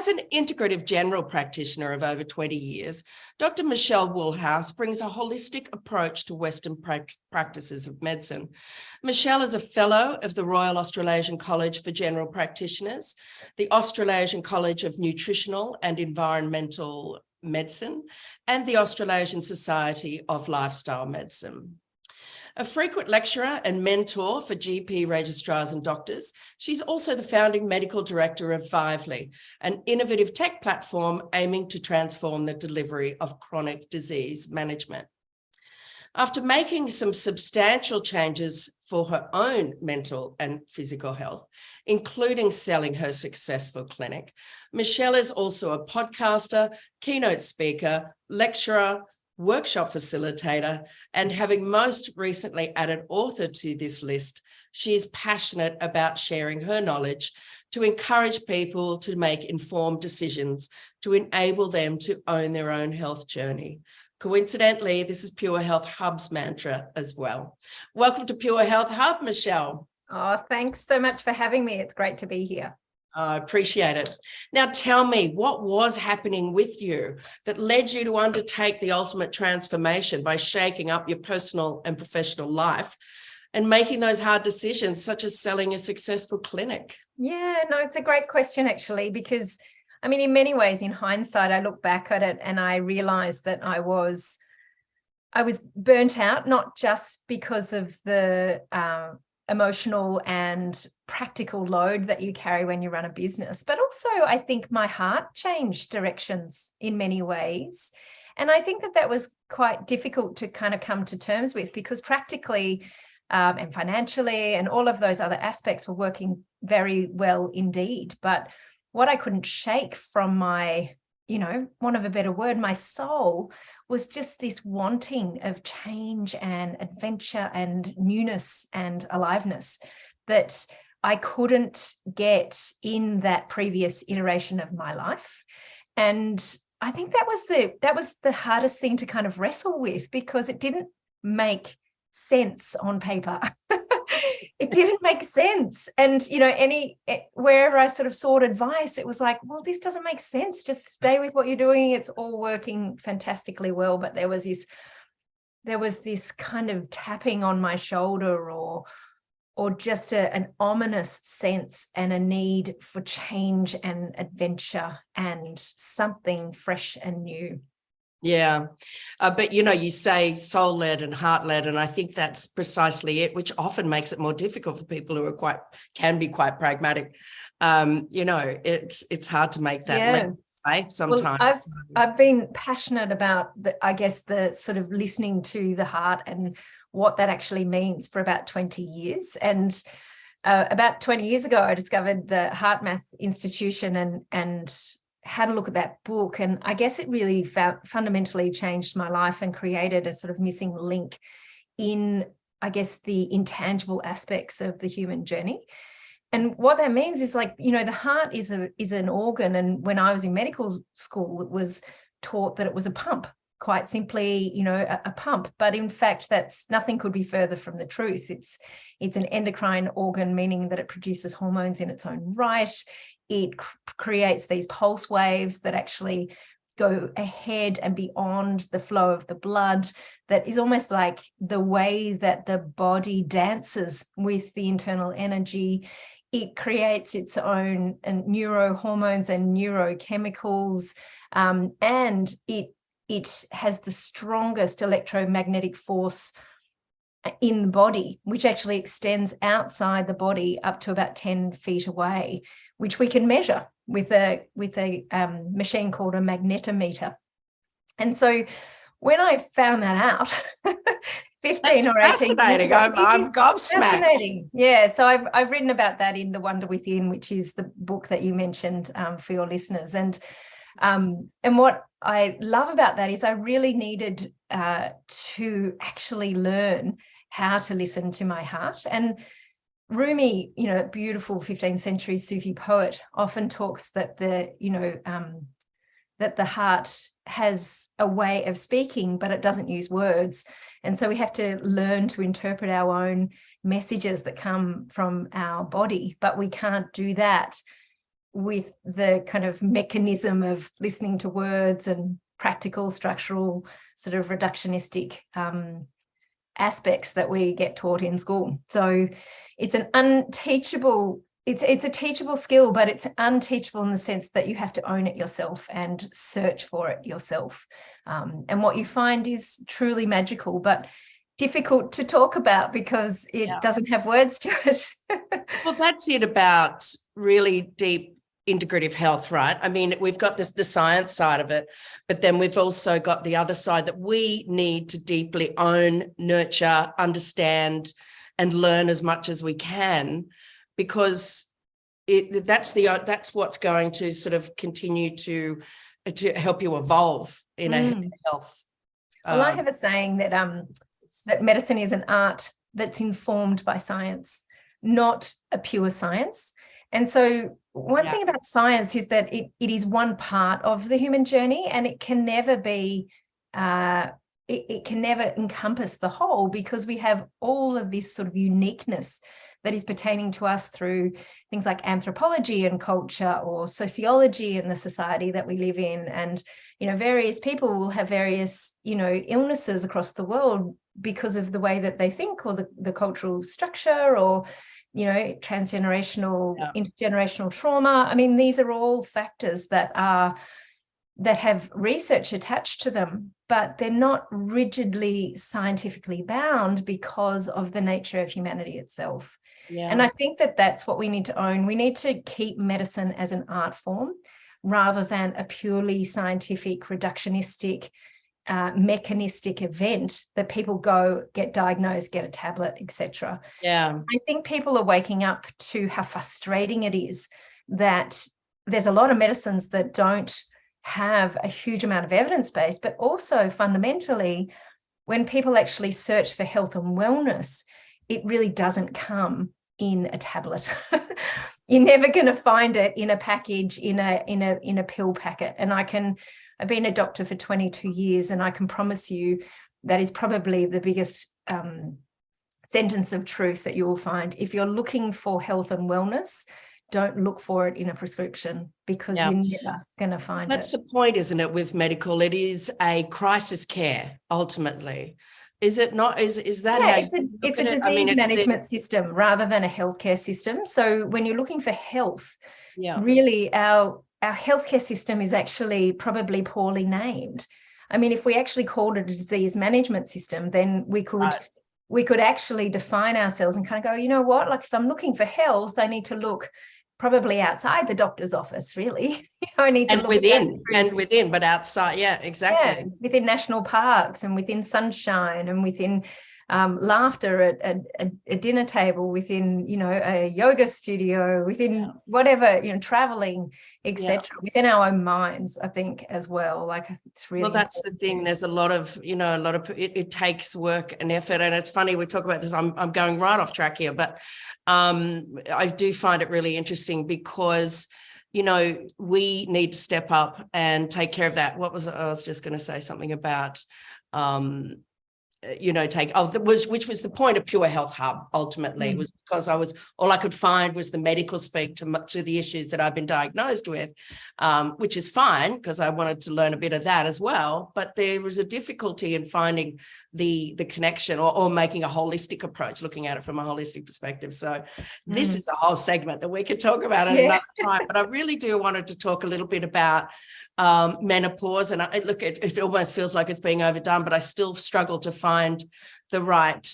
As an integrative general practitioner of over 20 years, Dr. Michelle Woolhouse brings a holistic approach to Western practices of medicine. Michelle is a fellow of the Royal Australasian College for General Practitioners, the Australasian College of Nutritional and Environmental Medicine, and the Australasian Society of Lifestyle Medicine. A frequent lecturer and mentor for GP registrars and doctors, she's also the founding medical director of Vively, an innovative tech platform aiming to transform the delivery of chronic disease management. After making some substantial changes for her own mental and physical health, including selling her successful clinic, Michelle is also a podcaster, keynote speaker, lecturer, workshop facilitator, and having most recently added author to this list, she is passionate about sharing her knowledge to encourage people to make informed decisions to enable them to own their own health journey. Coincidentally, this is Pure Health Hub's mantra as well. Welcome to Pure Health Hub, Michelle. Oh, thanks so much for having me. It's great to be here. I appreciate it. Now tell me, what was happening with you that led you to undertake the ultimate transformation by shaking up your personal and professional life and making those hard decisions, such as selling a successful clinic? Yeah, no, it's a great question, actually, because, I mean, in many ways, in hindsight, I look back at it and I realized that I was burnt out, not just because of the emotional and practical load that you carry when you run a business, but also I think my heart changed directions in many ways. And I think that was quite difficult to kind of come to terms with, because practically and financially and all of those other aspects were working very well indeed. But what I couldn't shake from my, want of a better word, my soul, was just this wanting of change and adventure and newness and aliveness that I couldn't get in that previous iteration of my life. And I think that was the hardest thing to kind of wrestle with, because it didn't make sense on paper. It didn't make sense. And, wherever I sort of sought advice, it was like, well, this doesn't make sense. Just stay with what you're doing. It's all working fantastically well. But there was this kind of tapping on my shoulder, or just an ominous sense and a need for change and adventure and something fresh and new. Yeah. But, you say soul-led and heart-led, and I think that's precisely it, which often makes it more difficult for people who can be quite pragmatic. It's hard to make that leap, right? Sometimes. Well, I've been passionate about the sort of listening to the heart and what that actually means for about 20 years. And about 20 years ago, I discovered the Heart Math Institution and had a look at that book. And I guess it really fundamentally changed my life and created a sort of missing link in, I guess, the intangible aspects of the human journey. And what that means is, the heart is an organ. And when I was in medical school, it was taught that it was a pump, quite simply, a pump. But in fact, nothing could be further from the truth. It's an endocrine organ, meaning that it produces hormones in its own right. It creates these pulse waves that actually go ahead and beyond the flow of the blood. That is almost like the way that the body dances with the internal energy. It creates its own neurohormones and neurochemicals, and it has the strongest electromagnetic force in the body, which actually extends outside the body up to about 10 feet away, which we can measure with a machine called a magnetometer. And so when I found that out, 15 or 18 fascinating. years ago, I'm gobsmacked. Yeah, so I've written about that in The Wonder Within, which is the book that you mentioned for your listeners. And what I love about that is I really needed to actually learn how to listen to my heart. And Rumi, beautiful 15th century Sufi poet, often talks that that the heart has a way of speaking, but it doesn't use words. And so we have to learn to interpret our own messages that come from our body, but we can't do that with the kind of mechanism of listening to words and practical, structural, sort of reductionistic aspects that we get taught in school. So it's an unteachable, it's a teachable skill, but it's unteachable in the sense that you have to own it yourself and search for it yourself. And what you find is truly magical, but difficult to talk about because it doesn't have words to it. Well, that's it about really deep integrative health, right? I mean, we've got the science side of it, but then we've also got the other side that we need to deeply own, nurture, understand, and learn as much as we can, because that's what's going to sort of continue to help you evolve in a health. Well, I have a saying that that medicine is an art that's informed by science, not a pure science. And so one thing about science is that it is one part of the human journey, and it can never be, it can never encompass the whole, because we have all of this sort of uniqueness that is pertaining to us through things like anthropology and culture, or sociology and the society that we live in. And, you know, various people will have various, you know, illnesses across the world because of the way that they think, or the cultural structure, or, you know, transgenerational, intergenerational trauma. I mean, these are all factors that have research attached to them, but they're not rigidly scientifically bound because of the nature of humanity itself. And I think that that's what we need to own. We need to keep medicine as an art form rather than a purely scientific, reductionistic, mechanistic event that people go, get diagnosed, get a tablet, etc. I think people are waking up to how frustrating it is that there's a lot of medicines that don't have a huge amount of evidence base, but also fundamentally, when people actually search for health and wellness, it really doesn't come in a tablet. You're never going to find it in a package, in a pill packet. And I've been a doctor for 22 years, and I can promise you that is probably the biggest sentence of truth that you will find. If you're looking for health and wellness, don't look for it in a prescription, because you're never going to find it. That's the point, isn't it, with medical? It is a crisis care, ultimately. Is it not? Is that how it's a disease management system rather than a healthcare system. So when you're looking for health, really our healthcare system is actually probably poorly named. I mean, if we actually called it a disease management system, then we could actually define ourselves and kind of go, you know what, like if I'm looking for health, I need to look probably outside the doctor's office, really. I need to look within, but outside. Yeah, exactly. Within national parks, and within sunshine, and within laughter at a dinner table, within, you know, a yoga studio, within whatever, you know, traveling, etc. Within our own minds, I think, as well. Like, it's really that's the thing. There's a lot of it takes work and effort. And it's funny, we talk about this, I'm going right off track here, but I do find it really interesting because, you know, we need to step up and take care of that. I was just going to say something about which was the point of Pure Health Hub ultimately, was because all I could find was the medical speak to the issues that I've been diagnosed with, which is fine because I wanted to learn a bit of that as well. But there was a difficulty in finding the connection or making a holistic approach, looking at it from a holistic perspective. So this is a whole segment that we could talk about at another time. But I really do wanted to talk a little bit about menopause, and it almost feels like it's being overdone, but I still struggle to find the right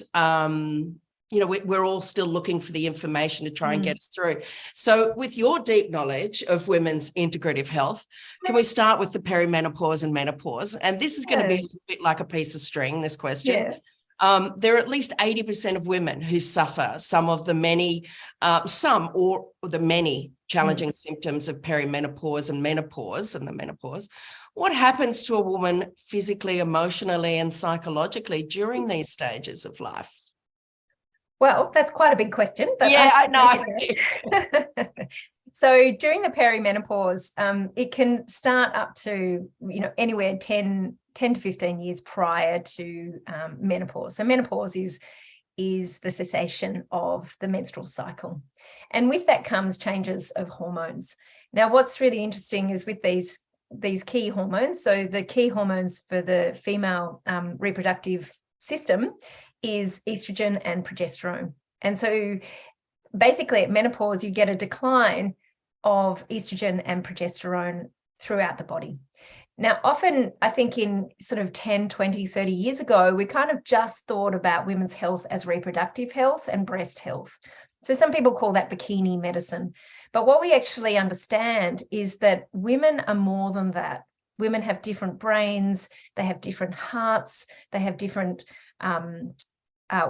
we're all still looking for the information to try and get us through. So with your deep knowledge of women's integrative health, can we start with the perimenopause and menopause? And this is going to be a bit like a piece of string, this question. There are at least 80% of women who suffer some of the many challenging symptoms of perimenopause and menopause and the menopause. What happens to a woman physically, emotionally, and psychologically during these stages of life? Well, that's quite a big question. But I know. So during the perimenopause, it can start up to, you know, anywhere 10 to 15 years prior to menopause. So menopause is is the cessation of the menstrual cycle. And with that comes changes of hormones. Now, what's really interesting is with these key hormones, so the key hormones for the female reproductive system is estrogen and progesterone. And so basically at menopause, you get a decline of estrogen and progesterone throughout the body. Now, often I think in sort of 10, 20, 30 years ago, we kind of just thought about women's health as reproductive health and breast health. So some people call that bikini medicine. But what we actually understand is that women are more than that. Women have different brains, they have different hearts, they have different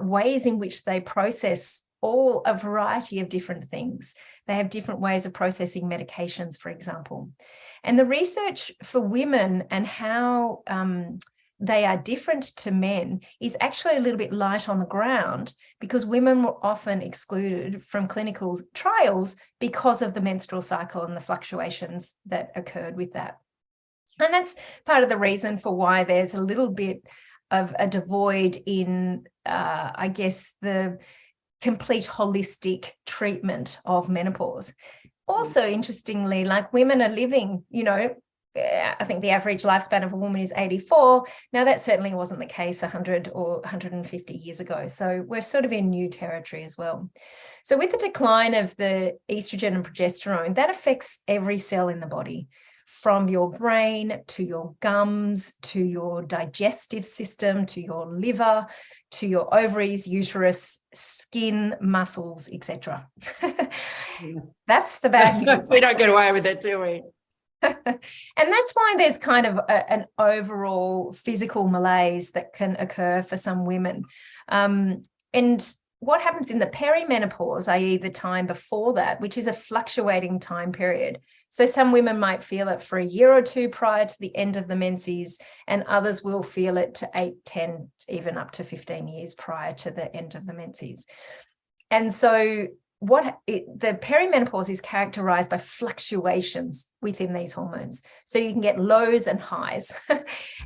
ways in which they process a variety of different things. They have different ways of processing medications, for example. And the research for women and how they are different to men is actually a little bit light on the ground, because women were often excluded from clinical trials because of the menstrual cycle and the fluctuations that occurred with that. And that's part of the reason for why there's a little bit of a devoid in, I guess, the complete holistic treatment of menopause. Also, interestingly, like women are living, I think the average lifespan of a woman is 84. Now, that certainly wasn't the case 100 or 150 years ago. So we're sort of in new territory as well. So with the decline of the estrogen and progesterone, that affects every cell in the body, from your brain to your gums, to your digestive system, to your liver, to your ovaries, uterus, skin, muscles, etc. That's the bad news. We don't get away with it, do we? And that's why there's kind of an overall physical malaise that can occur for some women. And what happens in the perimenopause, i.e. the time before that, which is a fluctuating time period. So some women might feel it for a year or two prior to the end of the menses, and others will feel it to 8, 10, even up to 15 years prior to the end of the menses. And so the perimenopause is characterized by fluctuations within these hormones. So you can get lows and highs.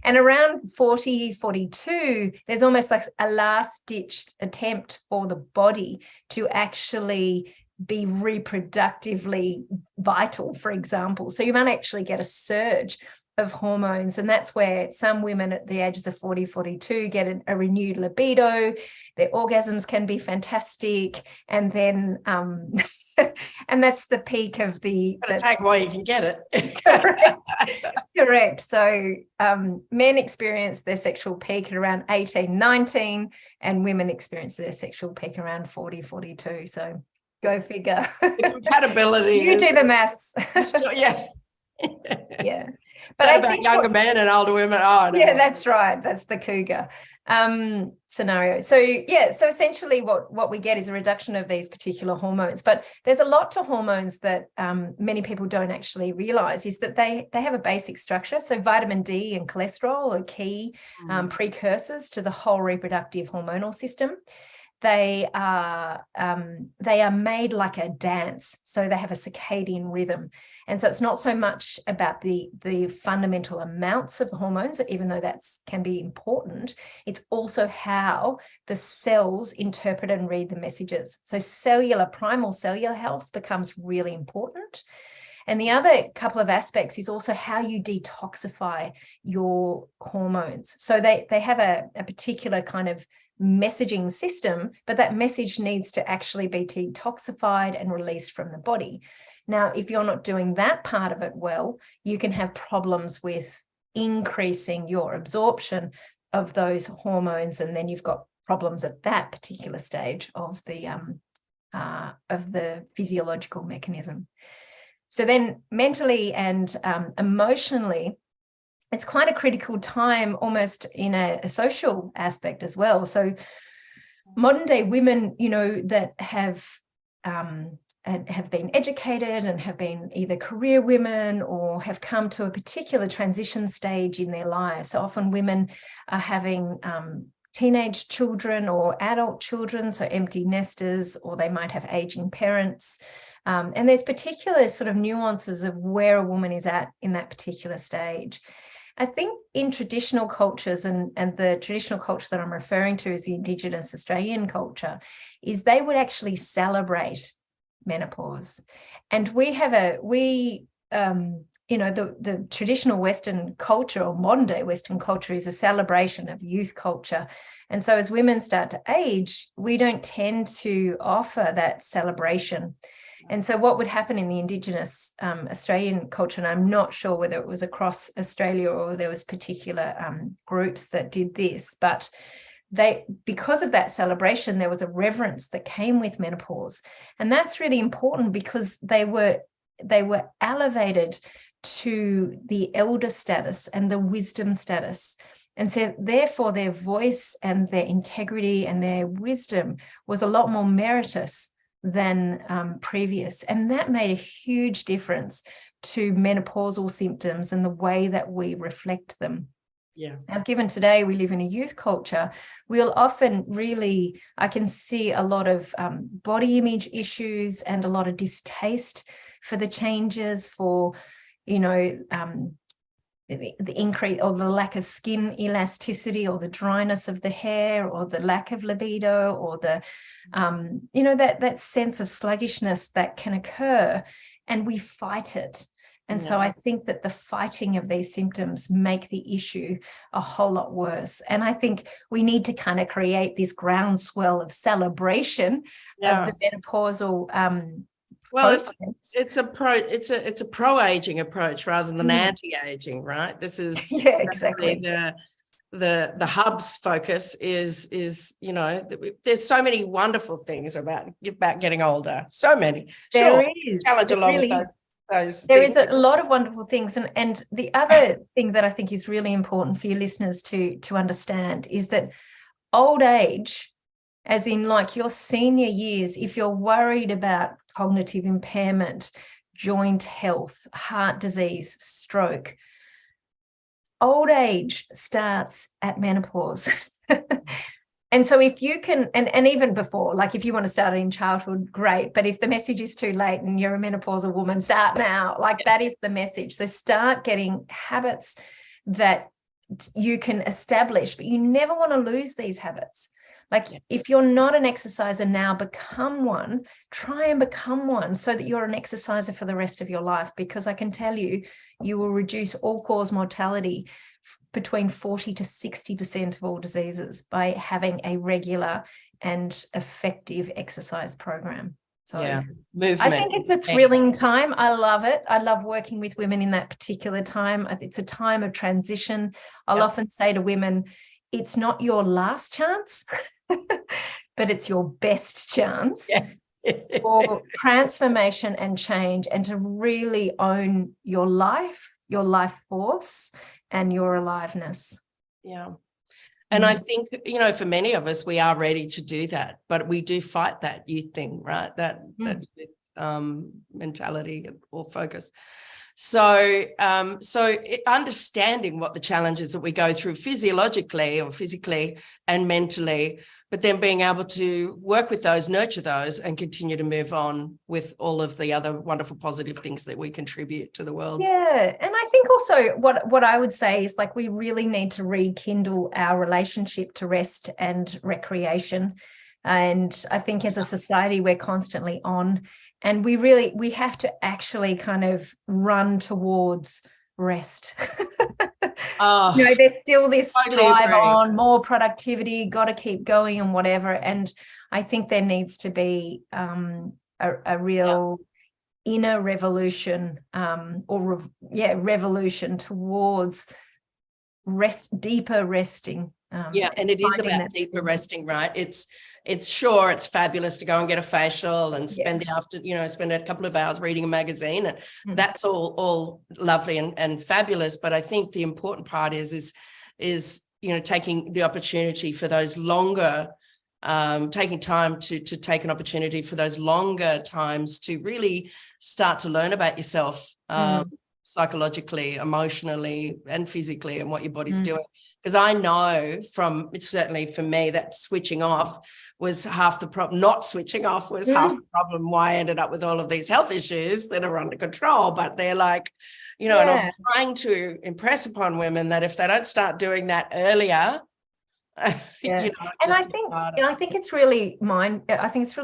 And around 40, 42, there's almost like a last-ditch attempt for the body to actually be reproductively vital, for example. So you might actually get a surge of hormones, and that's where some women at the ages of 40, 42 get a renewed libido. Their orgasms can be fantastic, and then and that's the peak of the take while you can get it. Correct. So men experience their sexual peak at around 18, 19, and women experience their sexual peak around 40, 42. So go figure. The compatibility. You do the maths. Yeah. Yeah. But I think younger men and older women. Oh, no. Yeah, that's right. That's the cougar scenario. So yeah, so essentially what we get is a reduction of these particular hormones. But there's a lot to hormones that many people don't actually realize, is that they have a basic structure. So vitamin D and cholesterol are key precursors to the whole reproductive hormonal system. They are made like a dance, so they have a circadian rhythm. And so it's not so much about the fundamental amounts of the hormones, even though that can be important. It's also how the cells interpret and read the messages. So primal cellular health becomes really important. And the other couple of aspects is also how you detoxify your hormones. So they have a particular kind of messaging system, but that message needs to actually be detoxified and released from the body. Now, if you're not doing that part of it well, you can have problems with increasing your absorption of those hormones, and then you've got problems at that particular stage of the physiological mechanism. So then mentally and emotionally, it's quite a critical time, almost in a social aspect as well. So modern day women, that have been educated and have been either career women or have come to a particular transition stage in their lives. So often women are having teenage children or adult children, so empty nesters, or they might have aging parents. And there's particular sort of nuances of where a woman is at in that particular stage. I think in traditional cultures, and the traditional culture that I'm referring to is the Indigenous Australian culture, is they would actually celebrate menopause. And we have the traditional Western culture, or modern day Western culture, is a celebration of youth culture. And so as women start to age, we don't tend to offer that celebration. And so what would happen in the Indigenous Australian culture, and I'm not sure whether it was across Australia or there was particular groups that did this, but because of that celebration, there was a reverence that came with menopause. And that's really important because they were elevated to the elder status and the wisdom status. And so therefore their voice and their integrity and their wisdom was a lot more meritorious than previous. And that made a huge difference to menopausal symptoms and the way that we reflect them. Yeah. Now, given today we live in a youth culture, we'll often really, I can see a lot of body image issues and a lot of distaste for the changes, for, the increase or the lack of skin elasticity, or the dryness of the hair, or the lack of libido, or the that sense of sluggishness that can occur, and we fight it. And so I think that the fighting of these symptoms make the issue a whole lot worse. And I think we need to kind of create this groundswell of celebration of the menopausal well, it's a pro-aging approach rather than anti-aging, right? This is exactly the hub's focus is there's so many wonderful things about getting older. So many. There is. Challenge along really with those there things. is a lot of wonderful things. And the other thing that I think is really important for your listeners to understand is that old age, as in like your senior years, if you're worried about cognitive impairment, joint health, heart disease, stroke, old age starts at menopause. And so if you can, and even before, like if you want to start it in childhood, great. But if the message is too late and you're a menopausal woman, start now. Like that is the message. So start getting habits that you can establish, but you never want to lose these habits. Like if you're not an exerciser now, become one. Try and become one so that you're an exerciser for the rest of your life, because I can tell you, you will reduce all-cause mortality between 40 to 60% of all diseases by having a regular and effective exercise program. So movement. I think it's a thrilling time. I love it. I love working with women in that particular time. It's a time of transition. I'll often say to women, it's not your last chance, but it's your best chance for transformation and change, and to really own your life force, and your aliveness. Yeah. And I think, for many of us, we are ready to do that, but we do fight that youth thing, right? That mentality or focus. So understanding what the challenges that we go through physiologically or physically and mentally, but then being able to work with those, nurture those, and continue to move on with all of the other wonderful positive things that we contribute to the world. Yeah. And I think also what I would say is, like, we really need to rekindle our relationship to rest and recreation. And I think as a society, we're constantly on, and we have to actually kind of run towards rest. There's still this strive on more productivity, got to keep going and whatever. And I think there needs to be a real inner revolution, revolution towards deeper resting. And it is about deeper resting, right? It's fabulous to go and get a facial and spend spend a couple of hours reading a magazine, and that's all lovely and fabulous. But I think the important part is taking the opportunity for those longer, taking time to take an opportunity for those longer times to really start to learn about yourself. Psychologically, emotionally, and physically, and what your body's doing. Because I know certainly for me, that switching off was half the problem. Not switching off was half the problem why I ended up with all of these health issues that are under control. But they're like, you know, and I'm trying to impress upon women that if they don't start doing that earlier, you know, and I think it's really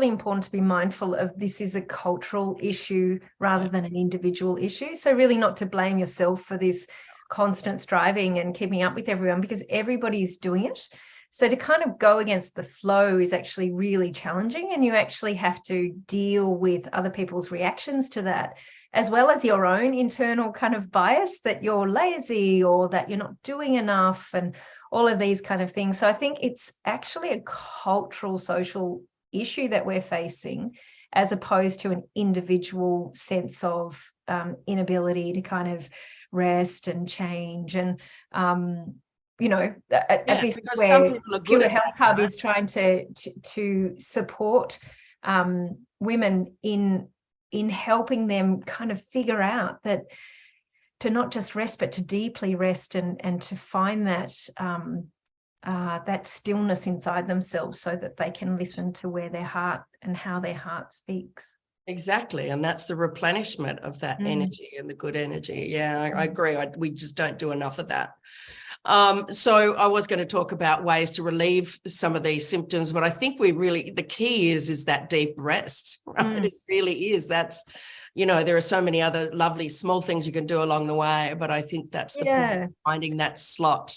important to be mindful of this is a cultural issue rather than an individual issue. So really not to blame yourself for this constant striving and keeping up with everyone, because everybody's doing it. So to kind of go against the flow is actually really challenging, and you actually have to deal with other people's reactions to that, as well as your own internal kind of bias that you're lazy or that you're not doing enough and all of these kind of things. So I think it's actually a cultural, social issue that we're facing, as opposed to an individual sense of inability to kind of rest and change. And, you know, this is where Pure Health Hub is trying to support women in helping them kind of figure out that to not just rest, but to deeply rest and to find that that stillness inside themselves, so that they can listen to where their heart and how their heart speaks. Exactly. And that's the replenishment of that energy and the good energy. Yeah, I agree. We just don't do enough of that. So I was going to talk about ways to relieve some of these symptoms, but I think the key is that deep rest, right? It really is. That's, you know, there are so many other lovely small things you can do along the way, but I think that's the point, finding that slot.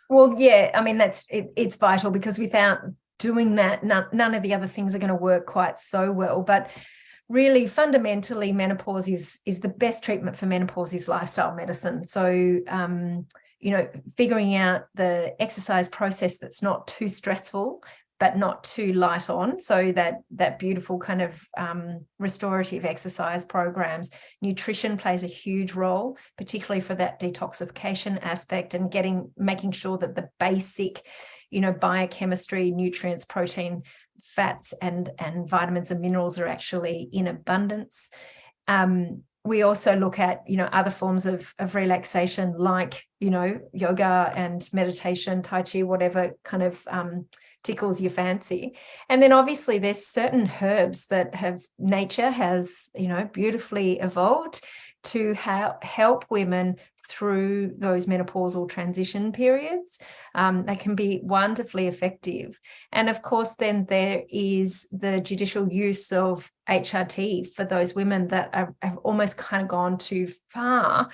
Well, yeah, I mean, it's vital, because without doing that, none of the other things are going to work quite so well. But really, fundamentally, menopause is the best treatment for menopause is lifestyle medicine. So, you know, figuring out the exercise process that's not too stressful, but not too light on. So that beautiful kind of restorative exercise programs. Nutrition plays a huge role, particularly for that detoxification aspect, and making sure that the basic, you know, biochemistry, nutrients, protein, fats, and vitamins and minerals are actually in abundance. We also look at, you know, other forms of relaxation, like, you know, yoga and meditation, Tai Chi, whatever kind of tickles your fancy. And then obviously there's certain herbs that nature has, you know, beautifully evolved to help women through those menopausal transition periods. They can be wonderfully effective. And of course, then there is the judicial use of HRT for those women that have almost kind of gone too far,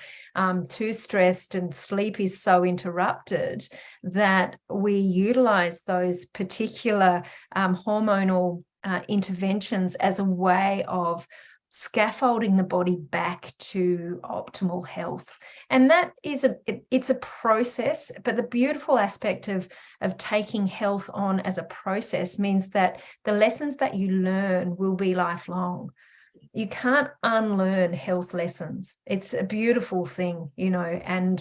too stressed, and sleep is so interrupted that we utilize those particular hormonal interventions as a way of scaffolding the body back to optimal health. And that is it's a process, but the beautiful aspect of taking health on as a process means that the lessons that you learn will be lifelong. You can't unlearn health lessons. It's a beautiful thing, you know, and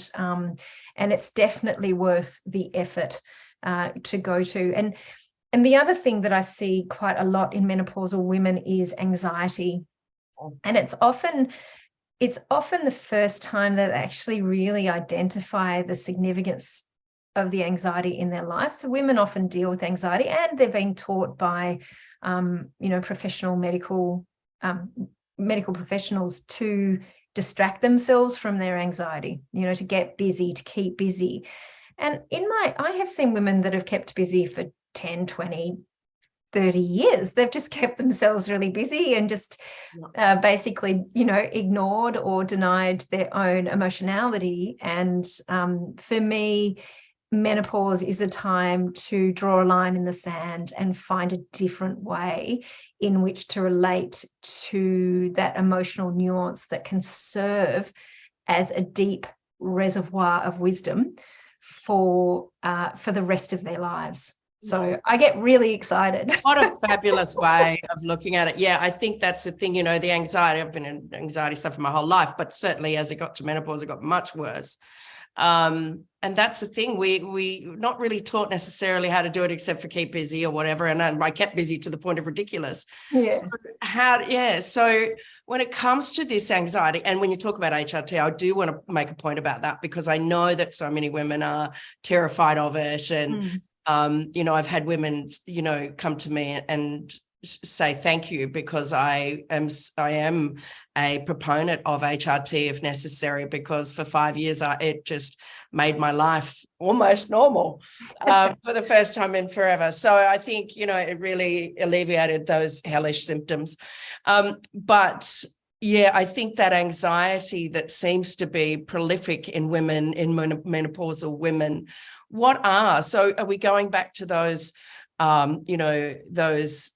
it's definitely worth the effort to go to. And the other thing that I see quite a lot in menopausal women is anxiety. And it's often the first time that they actually really identify the significance of the anxiety in their life. So women often deal with anxiety, and they've been taught by, you know, professional medical professionals to distract themselves from their anxiety, you know, to get busy, to keep busy. And I have seen women that have kept busy for 10, 20, 30 years. They've just kept themselves really busy and just basically, you know, ignored or denied their own emotionality. And for me, menopause is a time to draw a line in the sand and find a different way in which to relate to that emotional nuance that can serve as a deep reservoir of wisdom for the rest of their lives. So I get really excited. What a fabulous way of looking at it. Yeah, I think that's the thing, you know, the anxiety. I've been in anxiety suffer my whole life, but certainly as it got to menopause, it got much worse. And that's the thing, we not really taught necessarily how to do it except for keep busy or whatever. And I kept busy to the point of ridiculous. Yeah. So when it comes to this anxiety, and when you talk about HRT, I do want to make a point about that, because I know that so many women are terrified of it. And I've had women, come to me and say thank you, because I am a proponent of HRT if necessary, because for 5 years it just made my life almost normal for the first time in forever. So I think, it really alleviated those hellish symptoms. But yeah, I think that anxiety that seems to be prolific in women, in menopausal women, so are we going back to those, those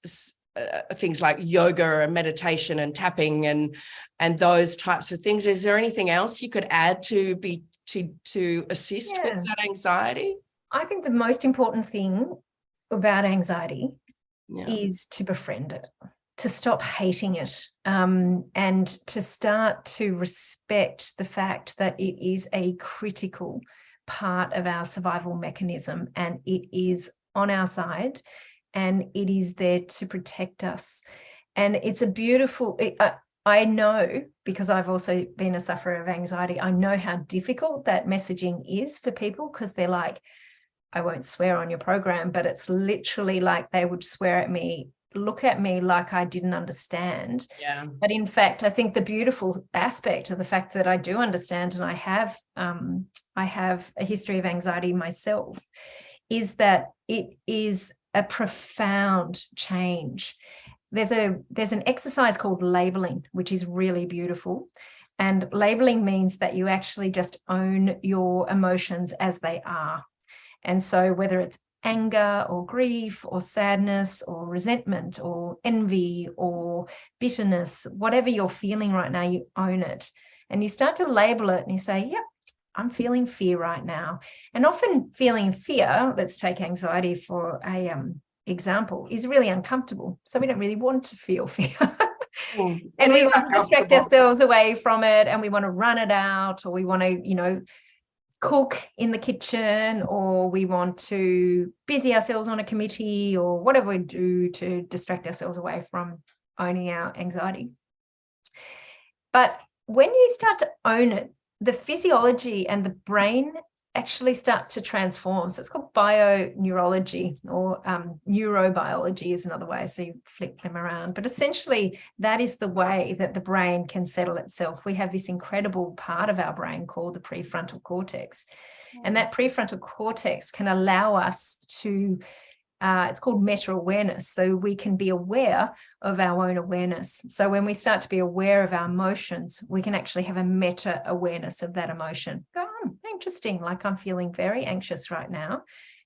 things like yoga and meditation and tapping and those types of things? Is there anything else you could add to assist with that anxiety? I think the most important thing about anxiety is to befriend it, to stop hating it, and to start to respect the fact that it is a critical part of our survival mechanism, and it is on our side, and it is there to protect us. And it's a beautiful, I know, because I've also been a sufferer of anxiety, I know how difficult that messaging is for people, because they're like, I won't swear on your program, but it's literally like they would swear at me, look at me like I didn't understand. Yeah. But in fact, I think the beautiful aspect of the fact that I do understand, and I have a history of anxiety myself, is that it is a profound change. There's an exercise called labeling, which is really beautiful. And labeling means that you actually just own your emotions as they are. And so whether it's anger or grief or sadness or resentment or envy or bitterness, whatever you're feeling right now, you own it. And you start to label it and you say, yep, I'm feeling fear right now. And often feeling fear, let's take anxiety for a example, is really uncomfortable. So we don't really want to feel fear. And we want to distract ourselves away from it, and we want to run it out, or we want to, cook in the kitchen, or we want to busy ourselves on a committee, or whatever we do to distract ourselves away from owning our anxiety. But when you start to own it, the physiology and the brain actually starts to transform. So it's called bioneurology, or neurobiology is another way. So you flip them around. But essentially, that is the way that the brain can settle itself. We have this incredible part of our brain called the prefrontal cortex. And that prefrontal cortex can allow us to, it's called meta-awareness. So we can be aware of our own awareness. So when we start to be aware of our emotions, we can actually have a meta-awareness of that emotion. Go, interesting, like I'm feeling very anxious right now,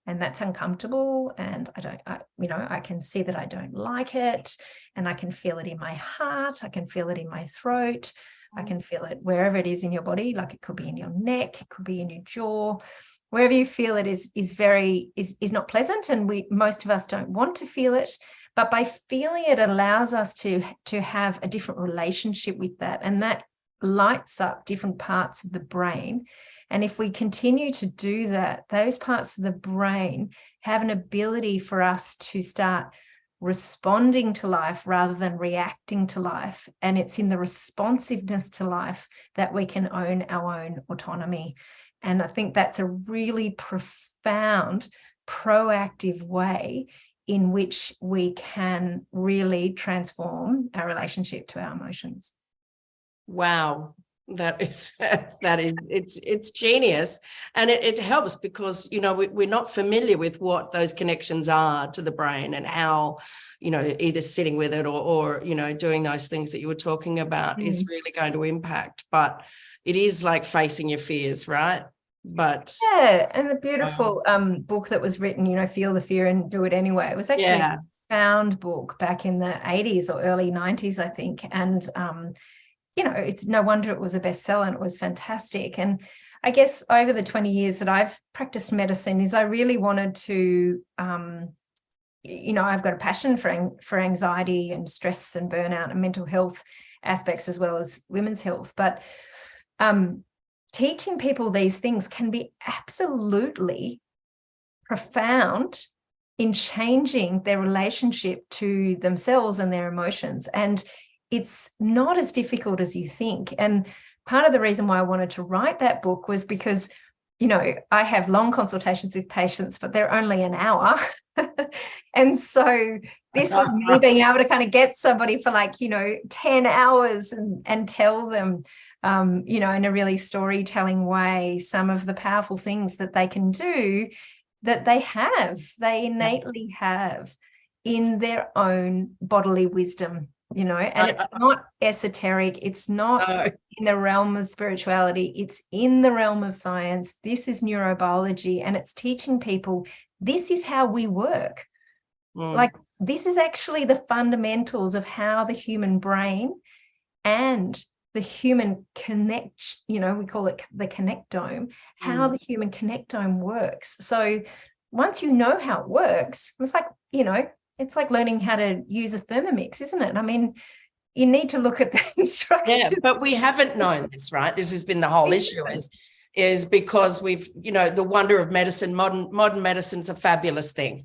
and that's uncomfortable, and I can see that I don't like it, and I can feel it in my heart, I can feel it in my throat, I can feel it wherever it is in your body, like it could be in your neck, it could be in your jaw. Wherever you feel it is not pleasant, and most of us don't want to feel it. But by feeling it allows us to have a different relationship with that, and that lights up different parts of the brain. And if we continue to do that, those parts of the brain have an ability for us to start responding to life rather than reacting to life. And it's in the responsiveness to life that we can own our own autonomy. And I think that's a really profound, proactive way in which we can really transform our relationship to our emotions. Wow. It's genius. And it helps because, we're not familiar with what those connections are to the brain, and how, either sitting with it or doing those things that you were talking about is really going to impact. But it is like facing your fears, right? But yeah, and the beautiful book that was written, Feel the Fear and Do It Anyway. It was actually a profound book back in the 80s or early 90s, I think. And it's no wonder it was a bestseller, and it was fantastic. And I guess over the 20 years that I've practiced medicine is I really wanted to, I've got a passion for anxiety and stress and burnout and mental health aspects, as well as women's health. But teaching people these things can be absolutely profound in changing their relationship to themselves and their emotions. And it's not as difficult as you think. And part of the reason why I wanted to write that book was because I have long consultations with patients, but they're only an hour. And so this was me being able to kind of get somebody for 10 hours and tell them, in a really storytelling way, some of the powerful things that they can do that they innately have in their own bodily wisdom, and it's not esoteric. It's not in the realm of spirituality. It's in the realm of science. This is neurobiology, and it's teaching people this is how we work. This is actually the fundamentals of how the human brain and the human connect, we call it the connectome, how the human connectome works. So once you know how it works, it's like, it's like learning how to use a Thermomix, isn't it? I mean, you need to look at the instructions. Yeah, but we haven't known this, right? This has been the whole issue is because we've, the wonder of medicine, modern medicine's a fabulous thing.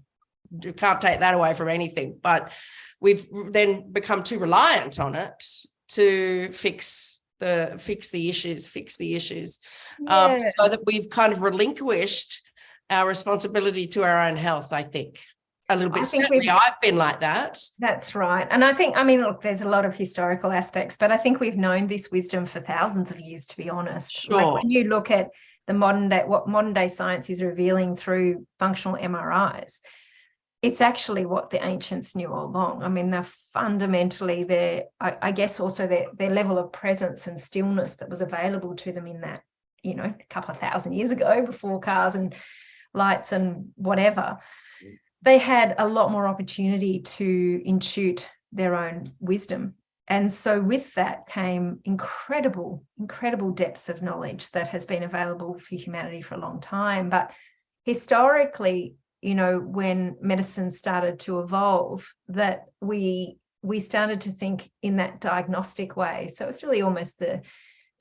You can't take that away from anything, but we've then become too reliant on it to fix the issues. Yeah. So that we've kind of relinquished our responsibility to our own health, I think. A little bit. Certainly I've been like that. That's right. And I think, look, there's a lot of historical aspects, but I think we've known this wisdom for thousands of years, to be honest. Sure. Like when you look at the what modern day science is revealing through functional MRIs, it's actually what the ancients knew all along. They're fundamentally I guess also their level of presence and stillness that was available to them in that, a couple of thousand years ago, before cars and lights and whatever. They had a lot more opportunity to intuit their own wisdom. And so with that came incredible depths of knowledge that has been available for humanity for a long time. But historically, when medicine started to evolve, that we started to think in that diagnostic way. So it's really almost the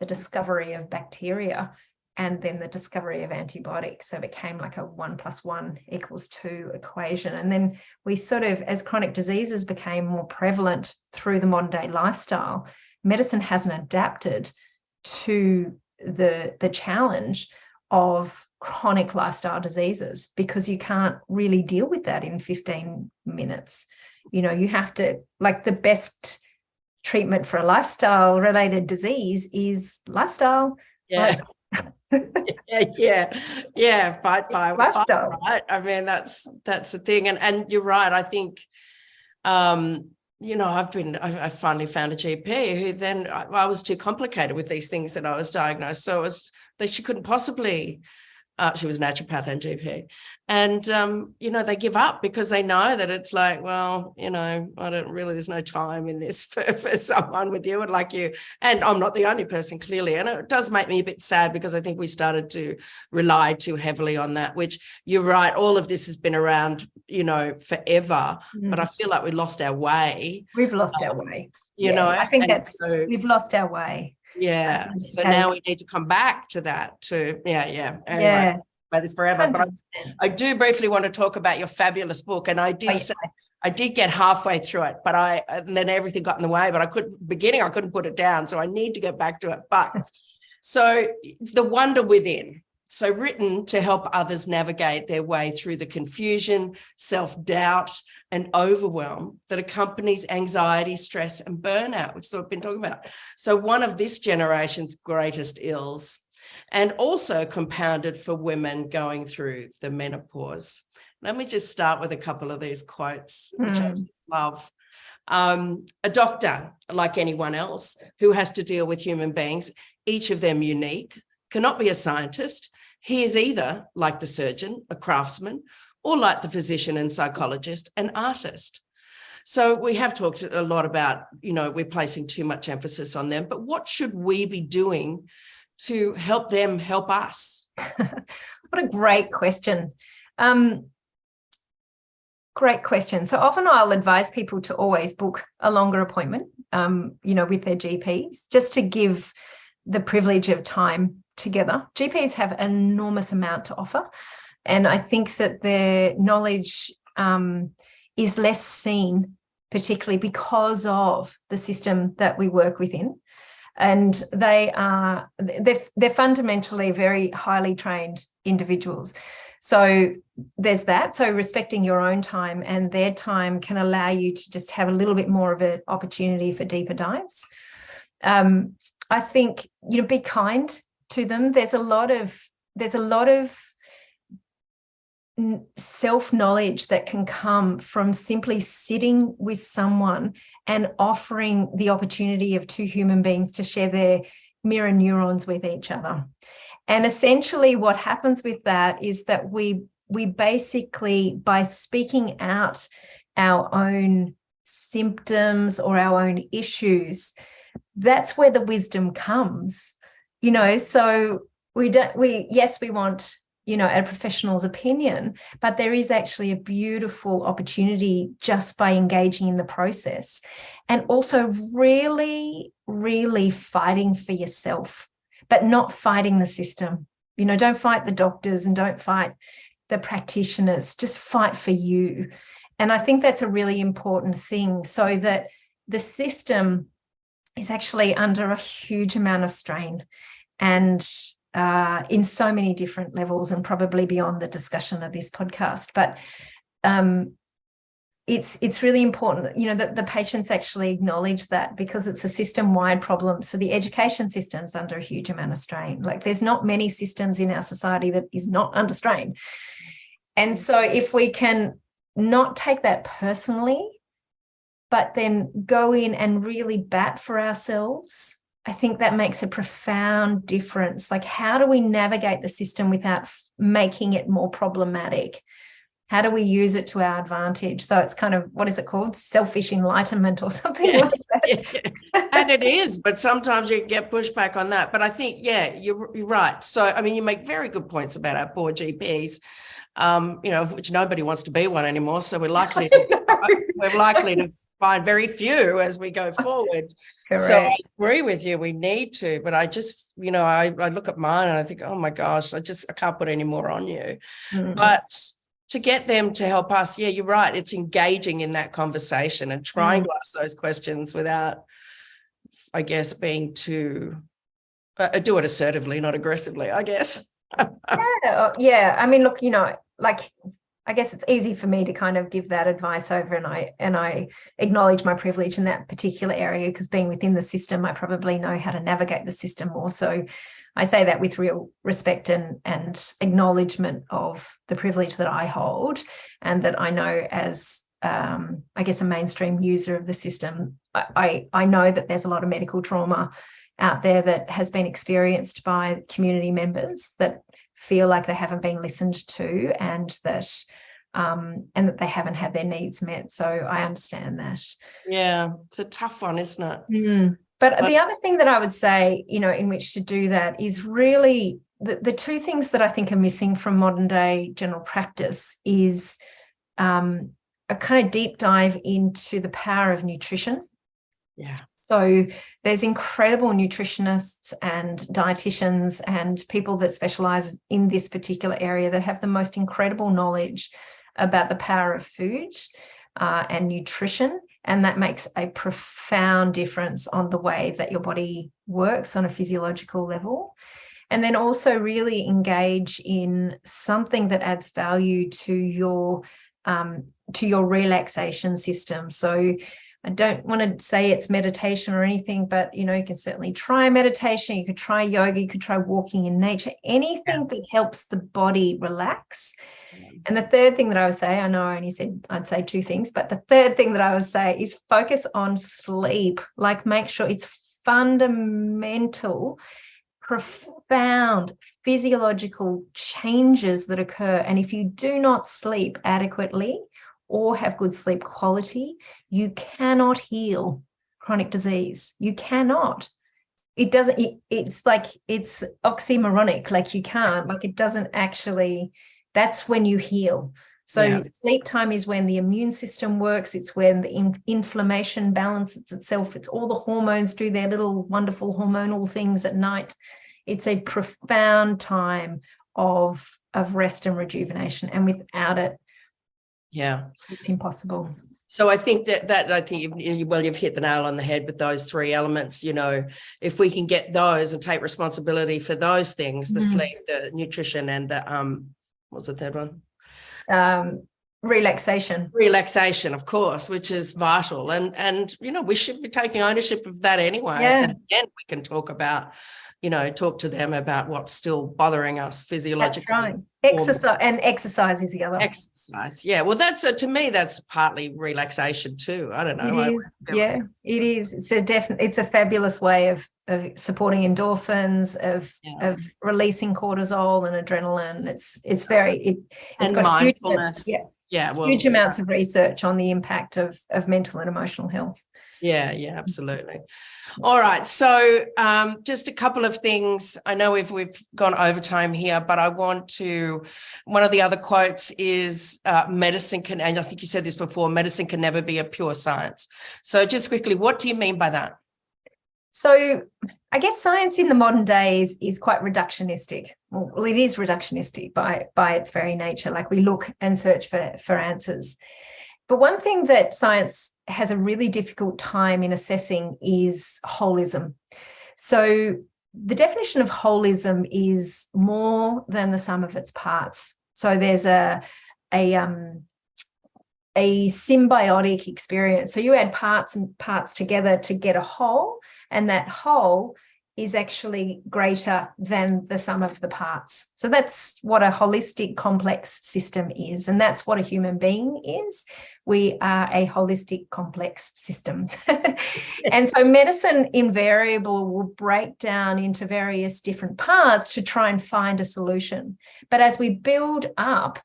discovery of bacteria and then the discovery of antibiotics. So it became like a 1 + 1 = 2 equation. And then we sort of, as chronic diseases became more prevalent through the modern day lifestyle, medicine hasn't adapted to the challenge of chronic lifestyle diseases, because you can't really deal with that in 15 minutes. You have to, like, the best treatment for a lifestyle related disease is lifestyle. Yeah. Fight, lifestyle. Right. That's the thing. And you're right. I think, I finally found a GP who then I was too complicated with these things that I was diagnosed. So it was that she couldn't possibly, she was a naturopath and GP. And, they give up because they know that it's like, well, there's no time in this for someone with you and like you. And I'm not the only person, clearly. And it does make me a bit sad because I think we started to rely too heavily on that, which you're right. All of this has been around, forever, but I feel like we lost our way. We've lost our way. I think we've lost our way. Yeah. So now we need to come back to that too. Anyway, about this forever. 100%. But I do briefly want to talk about your fabulous book. And I did say I did get halfway through it, but and then everything got in the way, but I couldn't put it down. So I need to get back to it. But so The Wonder Within. So written to help others navigate their way through the confusion, self-doubt, and overwhelm that accompanies anxiety, stress, and burnout, which is what I've been talking about. So one of this generation's greatest ills, and also compounded for women going through the menopause. Let me just start with a couple of these quotes, which I just love. A doctor, like anyone else, who has to deal with human beings, each of them unique, cannot be a scientist. He is either, like the surgeon, a craftsman, or like the physician and psychologist, an artist. So we have talked a lot about, we're placing too much emphasis on them, but what should we be doing to help them help us? What a great question. Great question. So often I'll advise people to always book a longer appointment, with their GPs, just to give the privilege of time together. GPs have an enormous amount to offer. And I think that their knowledge is less seen, particularly because of the system that we work within. And they're fundamentally very highly trained individuals. So there's that. So respecting your own time and their time can allow you to just have a little bit more of an opportunity for deeper dives. I think, be kind to them. There's a lot of self-knowledge that can come from simply sitting with someone and offering the opportunity of two human beings to share their mirror neurons with each other. And essentially what happens with that is that we basically, by speaking out our own symptoms or our own issues, that's where the wisdom comes, so we want a professional's opinion, but there is actually a beautiful opportunity just by engaging in the process, and also really, really fighting for yourself, but not fighting the system. Don't fight the doctors and don't fight the practitioners, just fight for you. And I think that's a really important thing, so that the system is actually under a huge amount of strain, and in so many different levels, and probably beyond the discussion of this podcast. But it's really important, that the patients actually acknowledge that, because it's a system-wide problem. So the education system's under a huge amount of strain. Like, there's not many systems in our society that is not under strain. And so if we can not take that personally, but then go in and really bat for ourselves, I think that makes a profound difference. Like, how do we navigate the system without making it more problematic? How do we use it to our advantage? So it's kind of, what is it called? Selfish enlightenment or something like that. Yeah. And it is, but sometimes you get pushback on that. But I think, you're right. So, I mean, you make very good points about our poor GPs, of which nobody wants to be one anymore. So we're likely to find very few as we go forward. Correct. So I agree with you. We need to, but I just, I look at mine and I think, oh my gosh, I can't put any more on you. Mm-hmm. But to get them to help us, you're right. It's engaging in that conversation and trying to ask those questions without, I guess, being too, do it assertively, not aggressively, I guess. Yeah. I mean, look, I guess it's easy for me to kind of give that advice over, and I acknowledge my privilege in that particular area, because being within the system, I probably know how to navigate the system more. So I say that with real respect and acknowledgement of the privilege that I hold, and that I know as, I guess, a mainstream user of the system. I know that there's a lot of medical trauma out there that has been experienced by community members that feel like they haven't been listened to, and that they haven't had their needs met. So I understand that. Yeah, it's a tough one, isn't it? But the other thing that I would say, in which to do that is really the two things that I think are missing from modern day general practice is a kind of deep dive into the power of nutrition. Yeah. So there's incredible nutritionists and dietitians and people that specialize in this particular area that have the most incredible knowledge about the power of food and nutrition. And that makes a profound difference on the way that your body works on a physiological level. And then also really engage in something that adds value to your relaxation system. So I don't want to say it's meditation or anything, but, you can certainly try meditation. You could try yoga. You could try walking in nature, anything that helps the body relax. And the third thing that I would say, I know I only said I'd say two things, but the third thing that I would say is focus on sleep. Like, make sure it's fundamental, profound physiological changes that occur. And if you do not sleep adequately or have good sleep quality, you cannot heal chronic disease. You cannot. It doesn't, it's like, it's oxymoronic, like you can't, like it doesn't actually, that's when you heal. So sleep time is when the immune system works. It's when the inflammation balances itself. It's all the hormones do their little wonderful hormonal things at night. It's a profound time of rest and rejuvenation. And without it, it's impossible. So I think you've hit the nail on the head with those three elements. If we can get those and take responsibility for those things, the sleep, the nutrition, and the what's the third one? Relaxation, of course, which is vital. And we should be taking ownership of that anyway. Yeah. And then we can talk to them about what's still bothering us physiologically. That's right. Exercise is the other. Exercise, yeah. Well, to me, that's partly relaxation too. I don't know. It is. Yeah, it is. It's a fabulous way of supporting endorphins, of releasing cortisol and adrenaline. It's got mindfulness. Huge amounts of research on the impact of mental and emotional health. Yeah, absolutely. All right. So just a couple of things. I know we've gone over time here, but one of the other quotes is medicine can, and I think you said this before, medicine can never be a pure science. So just quickly, what do you mean by that? So I guess science in the modern days is quite reductionistic. Well, it is reductionistic by its very nature. Like, we look and search for answers. But one thing that science has a really difficult time in assessing is holism. So the definition of holism is more than the sum of its parts. So there's a symbiotic experience. So you add parts and parts together to get a whole, and that whole is actually greater than the sum of the parts. So that's what a holistic complex system is, and that's what a human being is. We are a holistic complex system. And so medicine invariably will break down into various different parts to try and find a solution. But as we build up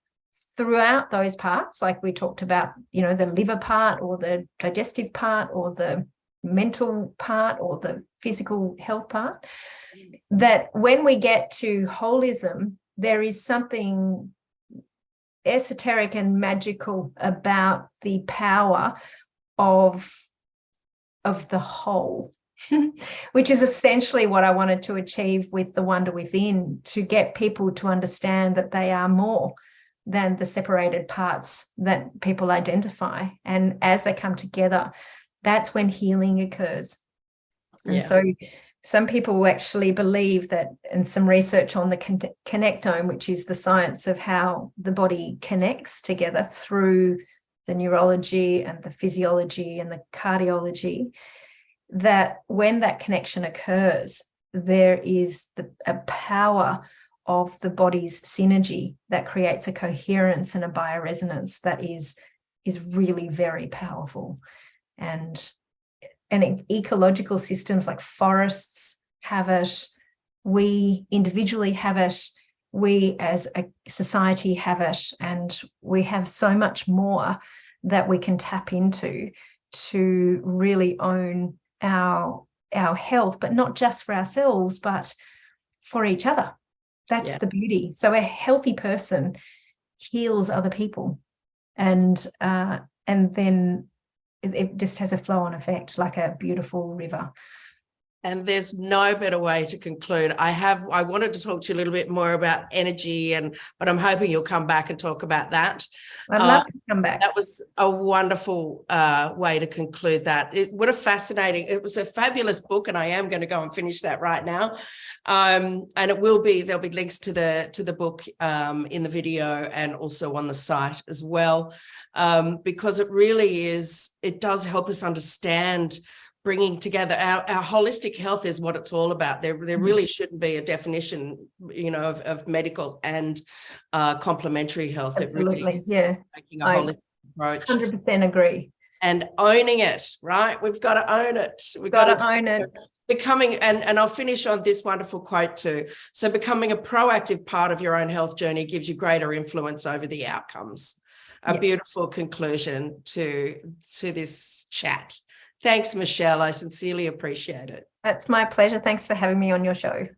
throughout those parts, like we talked about, the liver part or the digestive part or the mental part or the physical health part, that when we get to holism, there is something esoteric and magical about the power of the whole, which is essentially what I wanted to achieve with the Wonder Within, to get people to understand that they are more than the separated parts that people identify. And as they come together, that's when healing occurs. And so some people actually believe that, and some research on the connectome, which is the science of how the body connects together through the neurology and the physiology and the cardiology, that when that connection occurs, there is a power of the body's synergy that creates a coherence and a bioresonance that is really very powerful. And ecological systems like forests have it, we individually have it, we as a society have it, and we have so much more that we can tap into to really own our health, but not just for ourselves, but for each other. That's the beauty. So a healthy person heals other people, and then it just has a flow-on effect, like a beautiful river. And there's no better way to conclude. I wanted to talk to you a little bit more about energy, but I'm hoping you'll come back and talk about that. I'd love to come back. That was a wonderful way to conclude that. It was a fabulous book, and I am going to go and finish that right now. And there'll be links to the book in the video and also on the site as well, because it does help us understand bringing together our holistic health is what it's all about. There really shouldn't be a definition, of medical and complementary health. Absolutely. It really is taking a holistic approach. 100% agree. And owning it, right? We've got to own it. We've got to own it. Becoming, and I'll finish on this wonderful quote too. So becoming a proactive part of your own health journey gives you greater influence over the outcomes. A beautiful conclusion to this chat. Thanks, Michelle. I sincerely appreciate it. That's my pleasure. Thanks for having me on your show.